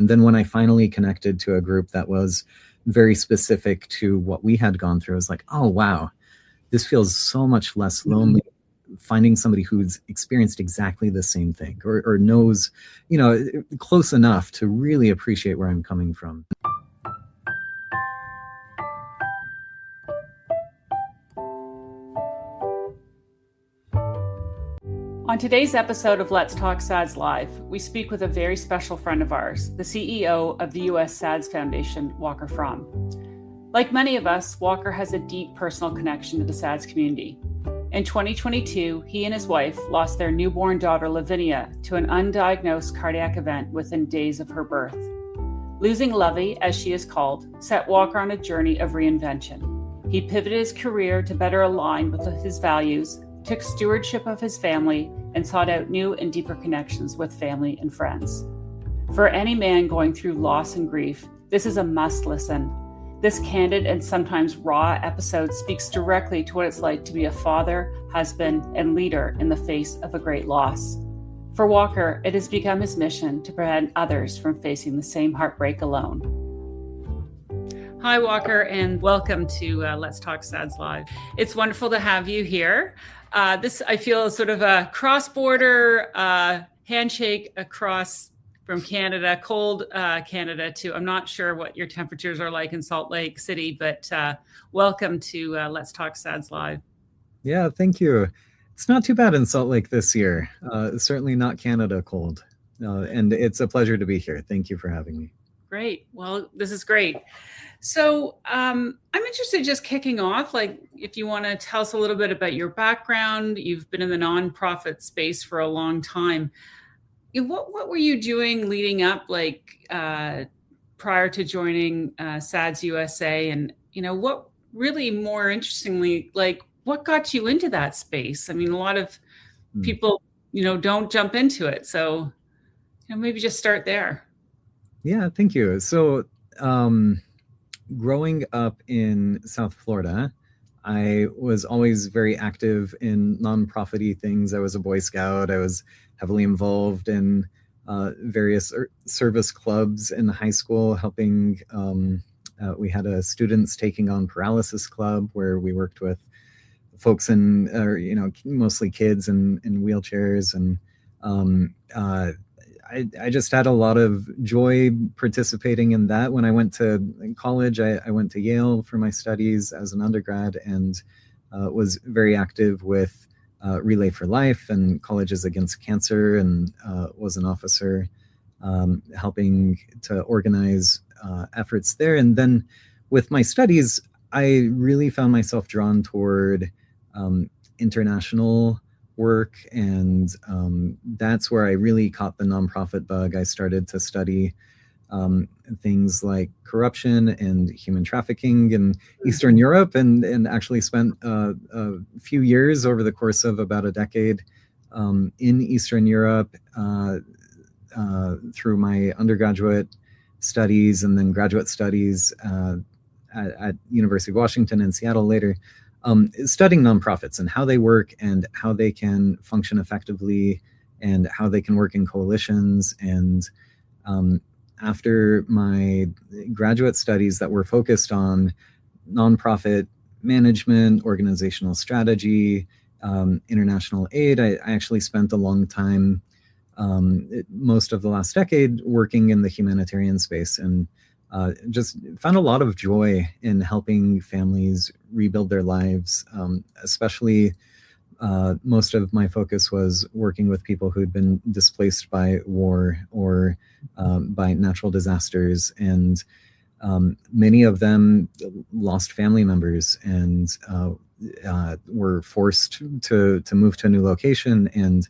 And then when I finally connected to a group that was very specific to what we had gone through, I was like, oh, wow, this feels so much less lonely. Finding somebody who's experienced exactly the same thing or knows, close enough to really appreciate where I'm coming from. On today's episode of Let's Talk SADS Live, we speak with a very special friend of ours, the CEO of the U.S. SADS Foundation, Walker Frahm. Like many of us, Walker has a deep personal connection to the SADS community. In 2022, he and his wife lost their newborn daughter, Lavinia, to an undiagnosed cardiac event within days of her birth. Losing Lovey, as she is called, set Walker on a journey of reinvention. He pivoted his career to better align with his values, took stewardship of his family, and sought out new and deeper connections with family and friends. For any man going through loss and grief, this is a must listen. This candid and sometimes raw episode speaks directly to what it's like to be a father, husband, and leader in the face of a great loss. For Walker, it has become his mission to prevent others from facing the same heartbreak alone. Hi, Walker, and welcome to Let's Talk SADS Live. It's wonderful to have you here. This, I feel, is sort of a cross-border handshake across from Canada, cold Canada, to I'm not sure what your temperatures are like in Salt Lake City, but welcome to Let's Talk SADS Live. Yeah, thank you. It's not too bad in Salt Lake this year. Certainly not Canada cold. And it's a pleasure to be here. Thank you for having me. Great. Well, this is great. So I'm interested just kicking off, like if you want to tell us a little bit about your background. You've been in the nonprofit space for a long time. What were you doing leading up, prior to joining SADS USA? And, what really more interestingly, what got you into that space? I mean, a lot of people, don't jump into it. So, maybe just start there. Yeah, thank you. So, growing up in South Florida, I was always very active in nonprofit-y things. I was a Boy Scout. I was heavily involved in various service clubs in high school, helping. We had a students taking on paralysis club where we worked with folks mostly kids in wheelchairs. And I just had a lot of joy participating in that. When I went to college, I went to Yale for my studies as an undergrad and was very active with Relay for Life and Colleges Against Cancer, and was an officer helping to organize efforts there. And then with my studies, I really found myself drawn toward international work, and that's where I really caught the nonprofit bug. I started to study things like corruption and human trafficking in Eastern Europe, and actually spent a few years over the course of about a decade in Eastern Europe through my undergraduate studies and then graduate studies at University of Washington in Seattle later. Studying nonprofits and how they work and how they can function effectively and how they can work in coalitions. And after my graduate studies that were focused on nonprofit management, organizational strategy, international aid, I actually spent a long time, most of the last decade, working in the humanitarian space, and just found a lot of joy in helping families rebuild their lives. Especially, most of my focus was working with people who'd been displaced by war or by natural disasters. And many of them lost family members and were forced to move to a new location, and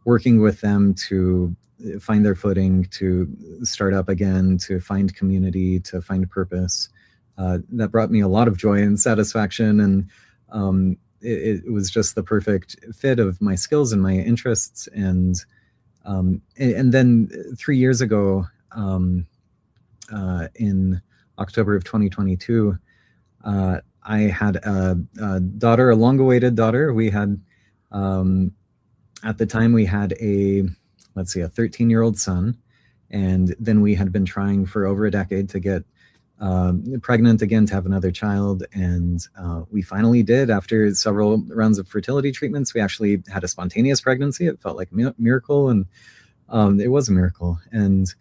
working with them to find their footing, to start up again, to find community, to find purpose. That brought me a lot of joy and satisfaction. And it was just the perfect fit of my skills and my interests. And then 3 years ago, in October of 2022, I had a daughter, a long-awaited daughter. We had, at the time, we had a 13-year-old son, And then we had been trying for over a decade to get pregnant again, to have another child. And we finally did. After several rounds of fertility treatments, we actually had a spontaneous pregnancy. It felt like a miracle, and it was a miracle. And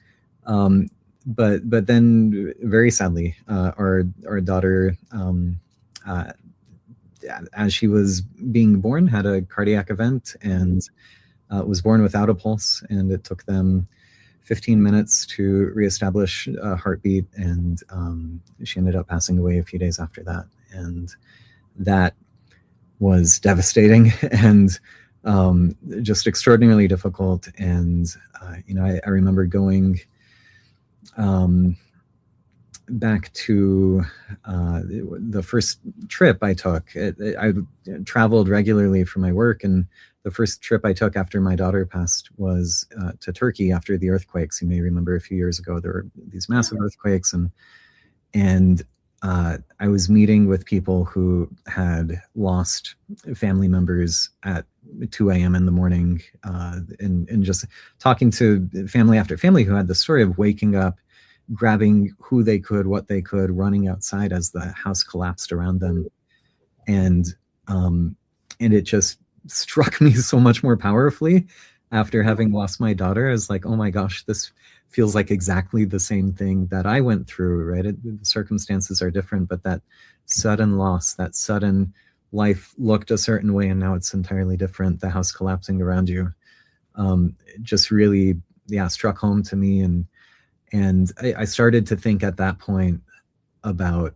but then, very sadly, our daughter, as she was being born, had a cardiac event and was born without a pulse. And it took them 15 minutes to reestablish a heartbeat, and she ended up passing away a few days after that. And that was devastating and just extraordinarily difficult. And I remember going back to the first trip I took. I traveled regularly for my work, and the first trip I took after my daughter passed was to Turkey after the earthquakes. You may remember a few years ago there were these massive earthquakes, and I was meeting with people who had lost family members at 2 a.m. in the morning, and just talking to family after family who had the story of waking up, grabbing who they could, what they could, running outside as the house collapsed around them. And it just struck me so much more powerfully after having lost my daughter. I was like, oh my gosh, this feels like exactly the same thing that I went through, right? The circumstances are different, but that sudden loss, that sudden life looked a certain way and now it's entirely different, the house collapsing around you, just really, struck home to me. And I started to think at that point about,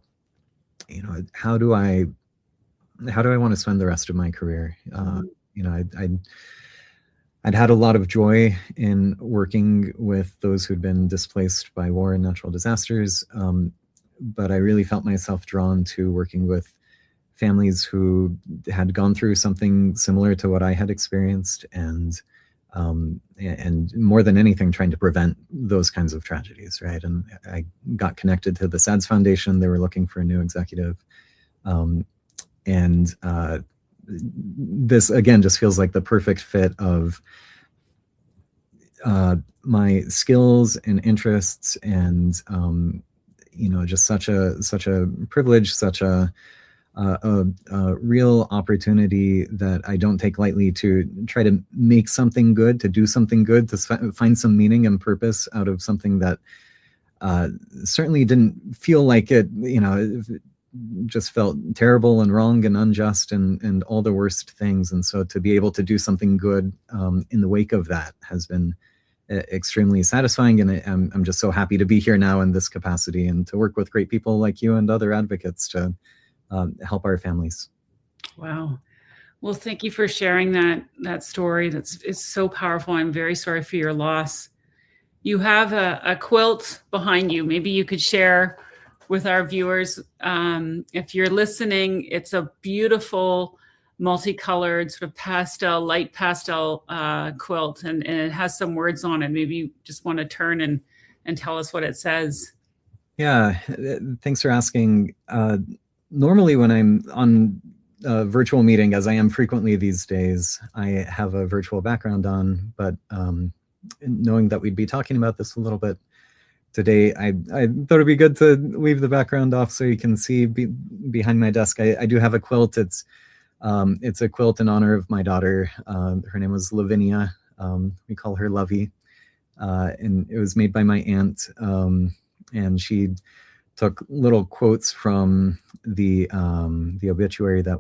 how do I want to spend the rest of my career? I'd had a lot of joy in working with those who'd been displaced by war and natural disasters, but I really felt myself drawn to working with families who had gone through something similar to what I had experienced, and more than anything, trying to prevent those kinds of tragedies, right? And I got connected to the SADS Foundation. They were looking for a new executive. And this, again, just feels like the perfect fit of my skills and interests, and just such a privilege, such a real opportunity that I don't take lightly, to try to make something good, to do something good, to find some meaning and purpose out of something that certainly didn't feel like it, it just felt terrible and wrong and unjust and all the worst things. And so to be able to do something good in the wake of that has been extremely satisfying. And I'm just so happy to be here now in this capacity and to work with great people like you and other advocates to help our families. Wow. Well, thank you for sharing that story. It's so powerful. I'm very sorry for your loss. You have a quilt behind you. Maybe you could share with our viewers. If you're listening, it's a beautiful multicolored sort of light pastel quilt, and it has some words on it. Maybe you just want to turn and tell us what it says. Yeah, thanks for asking. Normally when I'm on a virtual meeting, as I am frequently these days, I have a virtual background on, but knowing that we'd be talking about this a little bit today, I thought it'd be good to leave the background off so you can see behind my desk. I do have a quilt. It's a quilt in honor of my daughter. Her name was Lavinia. We call her Lovey. And it was made by my aunt. And she took little quotes from the obituary that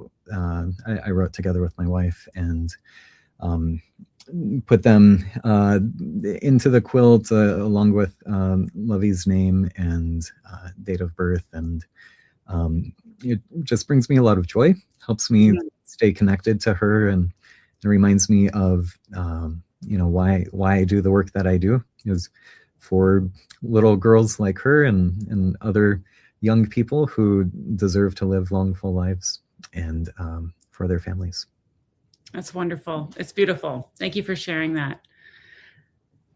I wrote together with my wife, and put them into the quilt along with Lovey's name and date of birth. And it just brings me a lot of joy, helps me stay connected to her, and it reminds me of why I do the work that I do, is for little girls like her and other young people who deserve to live long, full lives, and for their families. That's wonderful. It's beautiful. Thank you for sharing that.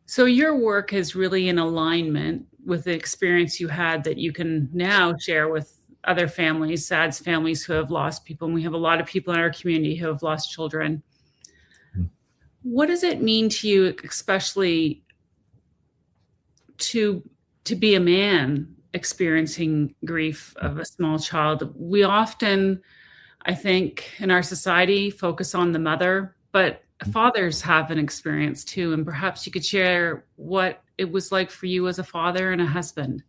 So your work is really in alignment with the experience you had that you can now share with other families, SADS families who have lost people. And we have a lot of people in our community who have lost children. What does it mean to you, especially to be a man experiencing grief of a small child. We often, I think, in our society, focus on the mother, but fathers have an experience too. And perhaps you could share what it was like for you as a father and a husband.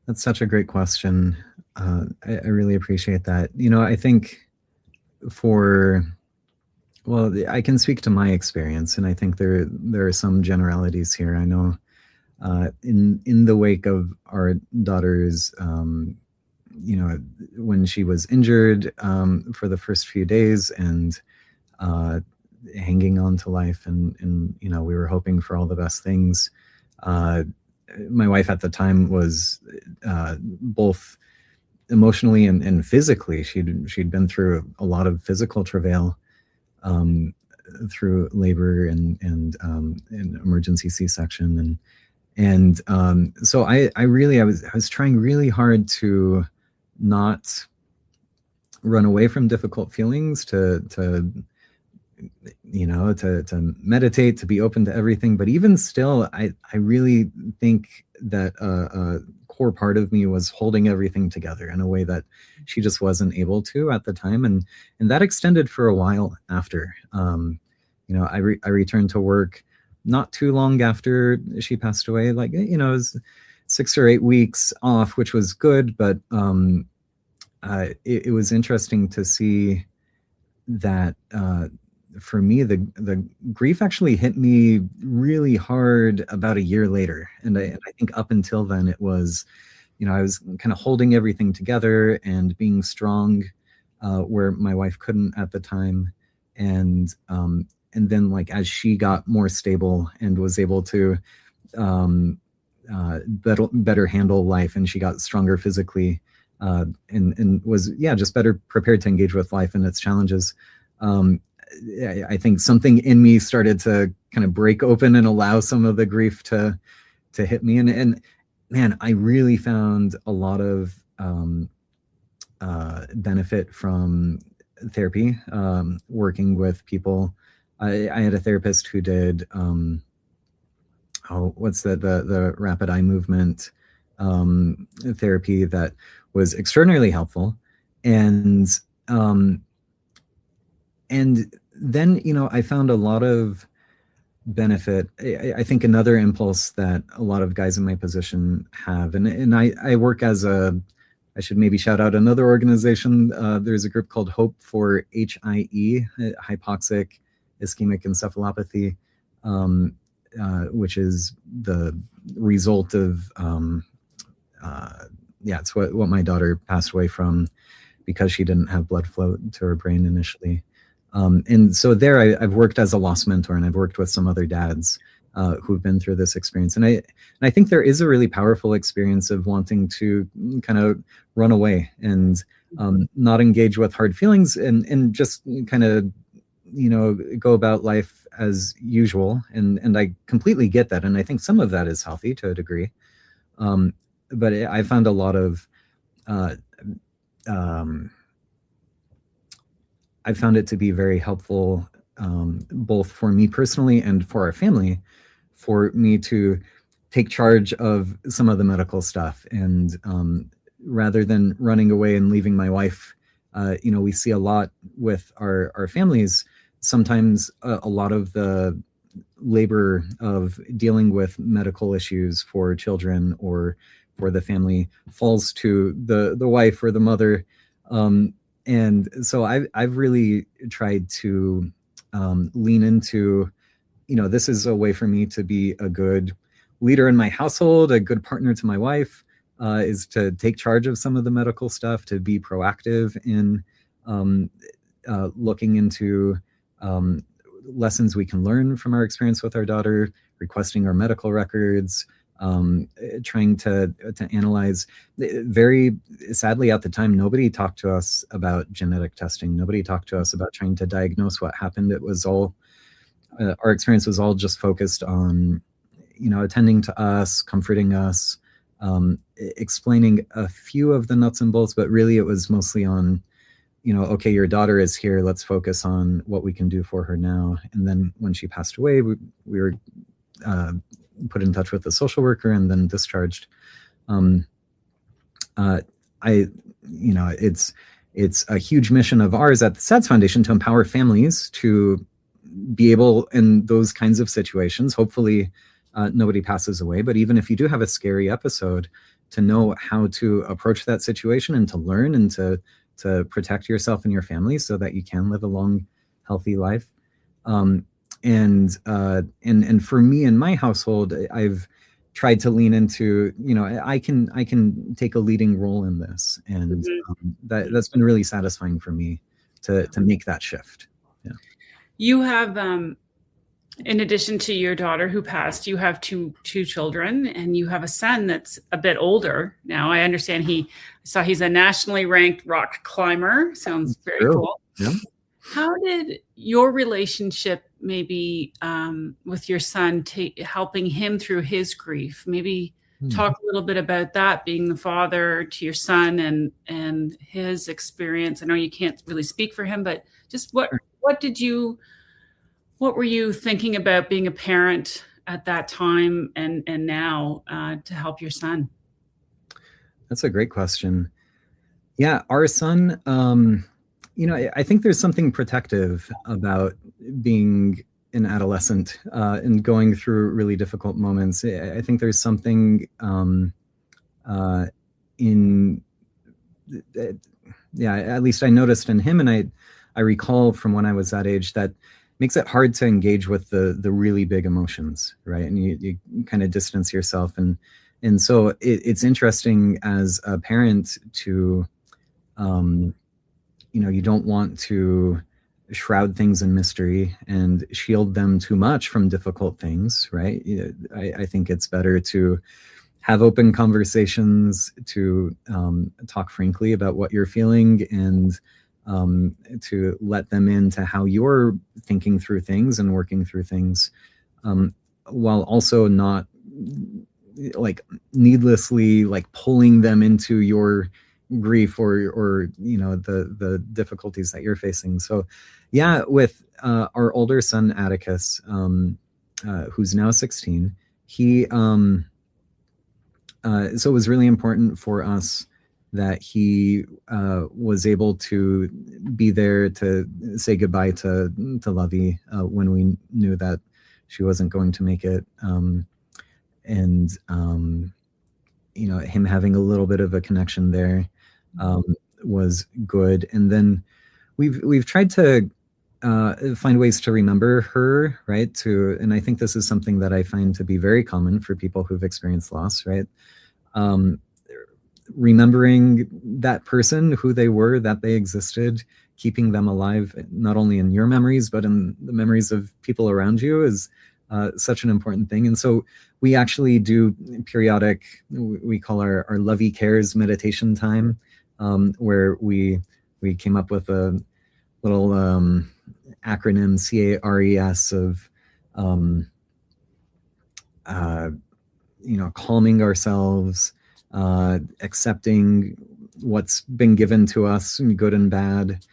That's such a great question. I really appreciate that. I think I can speak to my experience, and I think there are some generalities here. I know in the wake of our daughter's, when she was injured for the first few days and hanging on to life, and we were hoping for all the best things. My wife at the time was both emotionally and physically. She'd been through a lot of physical travail through labor and emergency C-section, and so I was trying really hard to not run away from difficult feelings, to meditate, to be open to everything. But even still, I really think that a core part of me was holding everything together in a way that she just wasn't able to at the time. And that extended for a while after. I returned to work not too long after she passed away, it was 6 or 8 weeks off, which was good. But it was interesting to see that for me, the grief actually hit me really hard about a year later. And I think up until then it was, I was kind of holding everything together and being strong where my wife couldn't at the time. And then as she got more stable and was able to better handle life, and she got stronger physically and was, just better prepared to engage with life and its challenges. I think something in me started to kind of break open and allow some of the grief to hit me. And man, I really found a lot of benefit from therapy, working with people. I had a therapist who did, what's the rapid eye movement therapy that was extraordinarily helpful. And then, I found a lot of benefit. I think another impulse that a lot of guys in my position have, and I work as I should maybe shout out another organization. There's a group called Hope for HIE, hypoxic ischemic encephalopathy, which is the result of, it's what my daughter passed away from, because she didn't have blood flow to her brain initially. And so there I've worked as a loss mentor, and I've worked with some other dads who've been through this experience. And I think there is a really powerful experience of wanting to kind of run away and not engage with hard feelings and just kind of, go about life as usual. And I completely get that. And I think some of that is healthy to a degree. But I found a lot of, I found it to be very helpful, both for me personally and for our family, for me to take charge of some of the medical stuff. And rather than running away and leaving my wife, we see a lot with our families. Sometimes a lot of the labor of dealing with medical issues for children or for the family falls to the wife or the mother. And so I've really tried to lean into, this is a way for me to be a good leader in my household, a good partner to my wife, is to take charge of some of the medical stuff, to be proactive in looking into lessons we can learn from our experience with our daughter, requesting our medical records, trying to analyze. Very sadly, at the time, nobody talked to us about genetic testing. Nobody talked to us about trying to diagnose what happened. It was all, our experience was all just focused on, attending to us, comforting us, explaining a few of the nuts and bolts, but really it was mostly on, okay, your daughter is here. Let's focus on what we can do for her now. And then when she passed away, we were put in touch with a social worker and then discharged. It's a huge mission of ours at the SADS Foundation to empower families to be able, in those kinds of situations, hopefully nobody passes away, but even if you do have a scary episode, to know how to approach that situation and to learn and to protect yourself and your family so that you can live a long, healthy life. And for me in my household, I've tried to lean into, I can take a leading role in this, and that's been really satisfying for me to make that shift. Yeah. You have, in addition to your daughter who passed, you have two children, and you have a son that's a bit older now. I understand he's a nationally ranked rock climber. Sounds very cool. Yeah. How did your relationship maybe with your son helping him through his grief? Maybe talk a little bit about that, being the father to your son and his experience. I know you can't really speak for him, but just what were you thinking about being a parent at that time and now to help your son? That's a great question. Yeah, our son, I think there's something protective about being an adolescent and going through really difficult moments. I think there's something at least I noticed in him, and I recall from when I was that age, that makes it hard to engage with the really big emotions, right? And you kind of distance yourself. And so it's interesting as a parent to, you don't want to shroud things in mystery and shield them too much from difficult things, right? I think it's better to have open conversations, to talk frankly about what you're feeling, and to let them into how you're thinking through things and working through things, while also not needlessly pulling them into your grief or the difficulties that you're facing. So yeah, with our older son Atticus, who's now 16, he so it was really important for us that he was able to be there to say goodbye to Lovey when we knew that she wasn't going to make it, and him having a little bit of a connection there was good. And then we've tried to find ways to remember her, right? And I think this is something that I find to be very common for people who've experienced loss, right? Remembering that person, who they were, that they existed, keeping them alive, not only in your memories, but in the memories of people around you, is such an important thing. And so we actually do periodic, we call our Lovey Cares meditation time, where we came up with a little acronym, CARES, of calming ourselves, accepting what's been given to us, good and bad,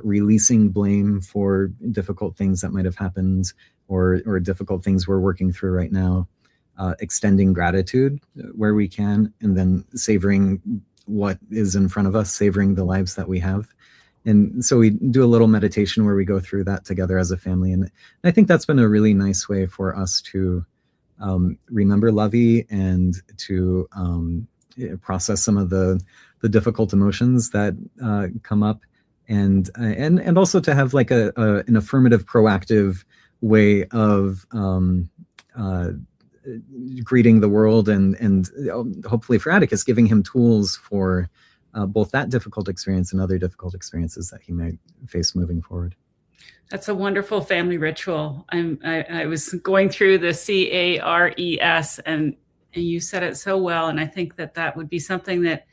releasing blame for difficult things that might have happened, or difficult things we're working through right now, extending gratitude where we can, and then savoring what is in front of us, savoring the lives that we have. And so we do a little meditation where we go through that together as a family. And I think that's been a really nice way for us to remember Lovey and to process some of the difficult emotions that come up, and also to have an affirmative, proactive way of greeting the world, and hopefully for Atticus, giving him tools for both that difficult experience and other difficult experiences that he might face moving forward. That's a wonderful family ritual. I was going through the CARES, and you said it so well. And I think that would be something that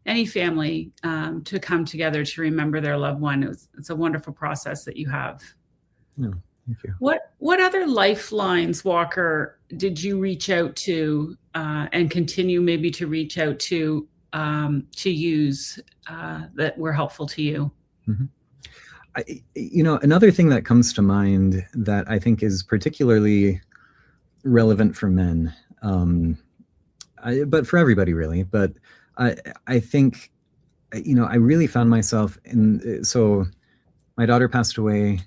any family to come together to remember their loved one. It's a wonderful process that you have. Yeah, thank you. What other lifelines, Walker, did you reach out to and continue maybe to reach out to use that were helpful to you? Mm-hmm. Another thing that comes to mind that I think is particularly relevant for men, but for everybody really. But I think, I really found myself in, so my daughter passed away.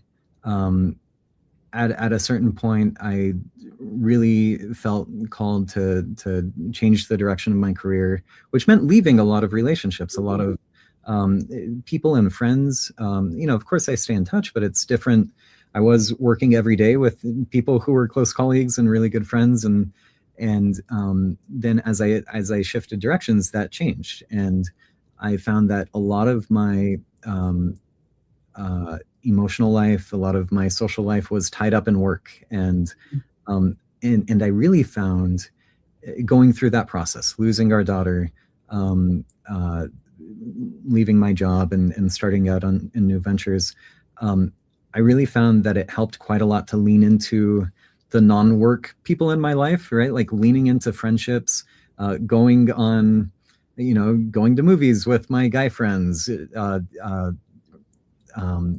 At a certain point, I really felt called to change the direction of my career, which meant leaving a lot of relationships, a lot of people and friends. Of course, I stay in touch, but it's different. I was working every day with people who were close colleagues and really good friends, and then as I shifted directions, that changed, and I found that a lot of my emotional life, a lot of my social life was tied up in work, and I really found, going through that process, losing our daughter, leaving my job and starting out in new ventures, I really found that it helped quite a lot to lean into the non-work people in my life, right? Like leaning into friendships, going to movies with my guy friends,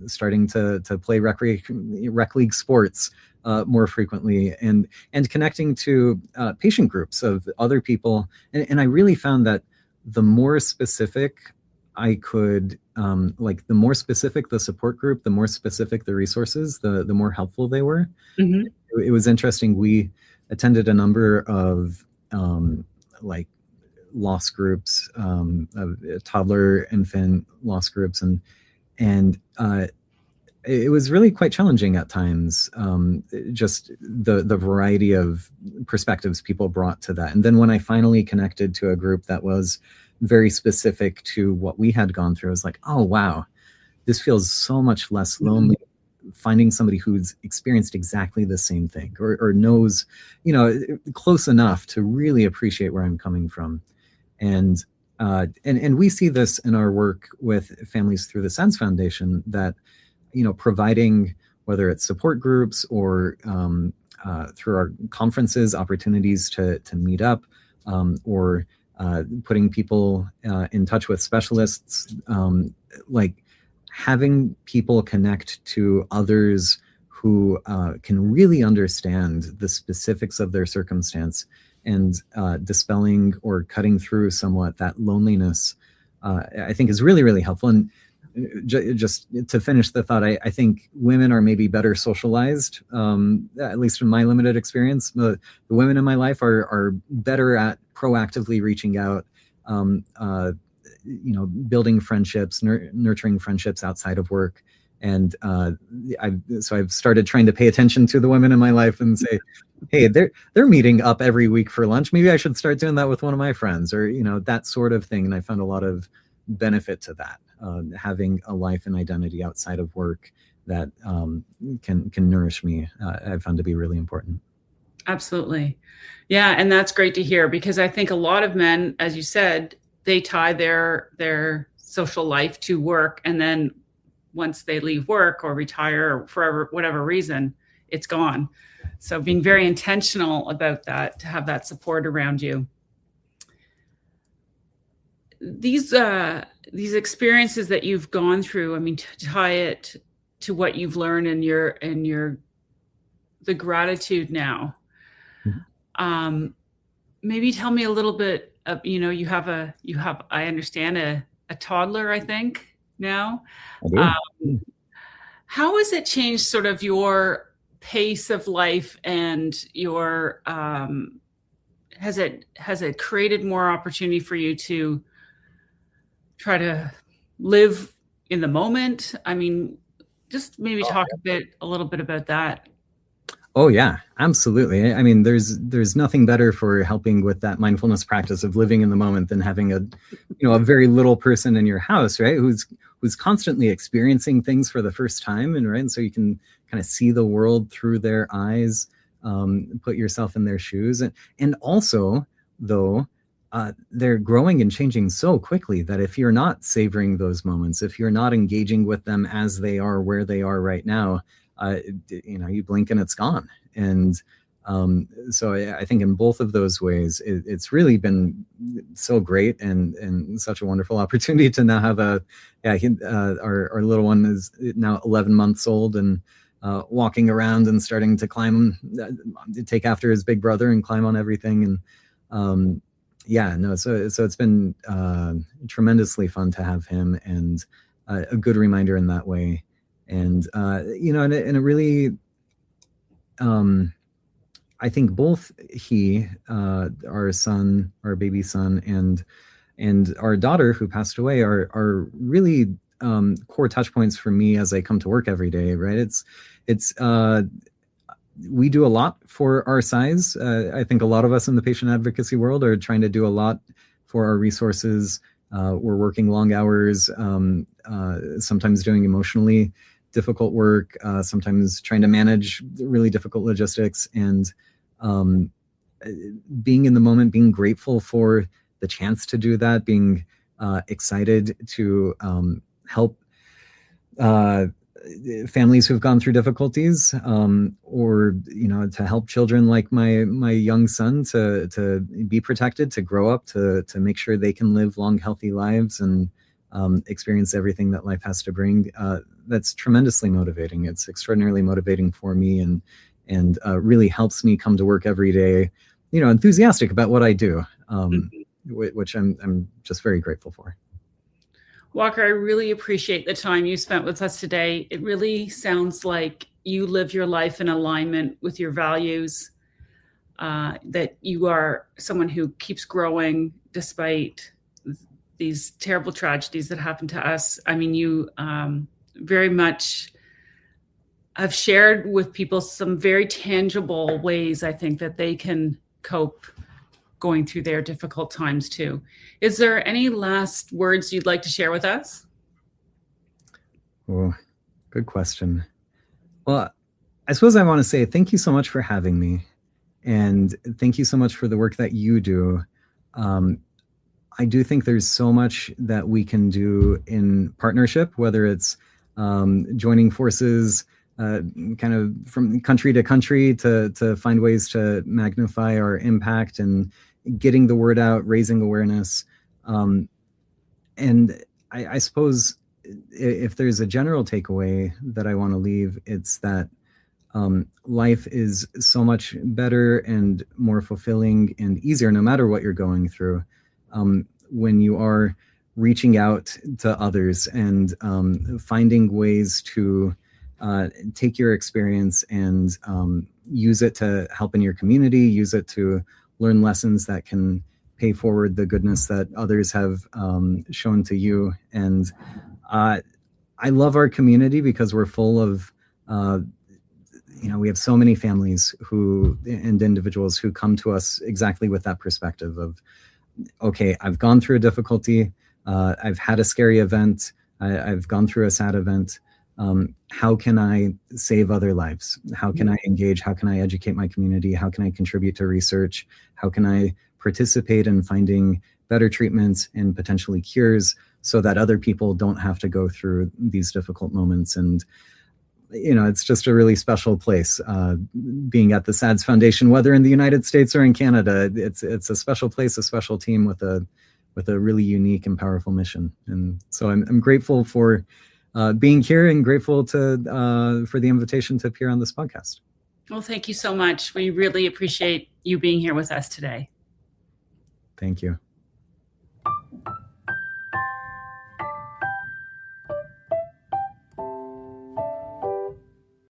starting to play rec league sports more frequently, and connecting to patient groups of other people. And I really found that the more specific I could, the more specific the support group, the more specific the resources, the more helpful they were. Mm-hmm. It was interesting. We attended a number of loss groups, of toddler, infant loss groups, and it was really quite challenging at times, just the variety of perspectives people brought to that. And then when I finally connected to a group that was very specific to what we had gone through, I was like, oh, wow, this feels so much less lonely. Finding somebody who's experienced exactly the same thing, or knows, close enough to really appreciate where I'm coming from. And we see this in our work with families through the SADS Foundation, that, providing, whether it's support groups or through our conferences, opportunities to meet up, or putting people in touch with specialists, having people connect to others who can really understand the specifics of their circumstance, and dispelling or cutting through somewhat that loneliness, I think is really, really helpful. And just to finish the thought, I think women are maybe better socialized, at least in my limited experience. The women in my life are better at proactively reaching out, building friendships, nurturing friendships outside of work. And I've started trying to pay attention to the women in my life and say, hey, they're meeting up every week for lunch. Maybe I should start doing that with one of my friends, or that sort of thing. And I found a lot of benefit to that, having a life and identity outside of work that can nourish me. I found to be really important. Absolutely, yeah, and that's great to hear, because I think a lot of men, as you said, they tie their social life to work, and then once they leave work or retire or for whatever reason, it's gone. So being very intentional about that, to have that support around you. These experiences that you've gone through, I mean, to tie it to what you've learned and the gratitude now. Mm-hmm. Maybe tell me a little bit of, you have, I understand, a toddler, I think, now. How has it changed sort of your pace of life, and your has it created more opportunity for you to try to live in the moment? I mean, just maybe talk a little bit about that. Oh yeah, absolutely. I mean, there's nothing better for helping with that mindfulness practice of living in the moment than having a very little person in your house, right? Who's constantly experiencing things for the first time, and so you can kind of see the world through their eyes, put yourself in their shoes, and also, though, they're growing and changing so quickly that if you're not savoring those moments, if you're not engaging with them as they are, where they are right now, you blink and it's gone. And so I think in both of those ways, it's really been so great and such a wonderful opportunity to now have our little one is now 11 months old, and walking around and starting to climb, take after his big brother and climb on everything. And so it's been tremendously fun to have him, and a good reminder in that way. And and it really, I think both he, our son, our baby son, and our daughter who passed away are really core touch points for me as I come to work every day. Right? It's we do a lot for our size. I think a lot of us in the patient advocacy world are trying to do a lot for our resources. We're working long hours, sometimes doing emotionally difficult work, sometimes trying to manage really difficult logistics, and being in the moment, being grateful for the chance to do that, being excited to help families who've gone through difficulties, or to help children like my young son to be protected, to grow up, to make sure they can live long, healthy lives and experience everything that life has to bring. That's tremendously motivating. It's extraordinarily motivating for me, and really helps me come to work every day, enthusiastic about what I do, which I'm just very grateful for. Walker, I really appreciate the time you spent with us today. It really sounds like you live your life in alignment with your values, that you are someone who keeps growing despite these terrible tragedies that happen to us. I mean, you very much have shared with people some very tangible ways, I think, that they can cope going through their difficult times too. Is there any last words you'd like to share with us? Oh, good question. Well, I suppose I want to say thank you so much for having me, and thank you so much for the work that you do. I do think there's so much that we can do in partnership, whether it's joining forces, kind of from country to country, to find ways to magnify our impact and getting the word out, raising awareness. And I suppose if there's a general takeaway that I want to leave, it's that life is so much better and more fulfilling and easier, no matter what you're going through, when you are reaching out to others and finding ways to take your experience and use it to help in your community, use it to learn lessons that can pay forward the goodness that others have shown to you. And I love our community because we're full of, we have so many families and individuals who come to us exactly with that perspective of, okay, I've gone through a difficulty, I've had a scary event, I've gone through a sad event. How can I save other lives? How can I engage? How can I educate my community? How can I contribute to research? How can I participate in finding better treatments and potentially cures so that other people don't have to go through these difficult moments? And, it's just a really special place, being at the SADS Foundation, whether in the United States or in Canada. It's a special place, a special team with a really unique and powerful mission. And so I'm grateful for being here, and grateful for the invitation to appear on this podcast. Well, thank you so much. We really appreciate you being here with us today. Thank you.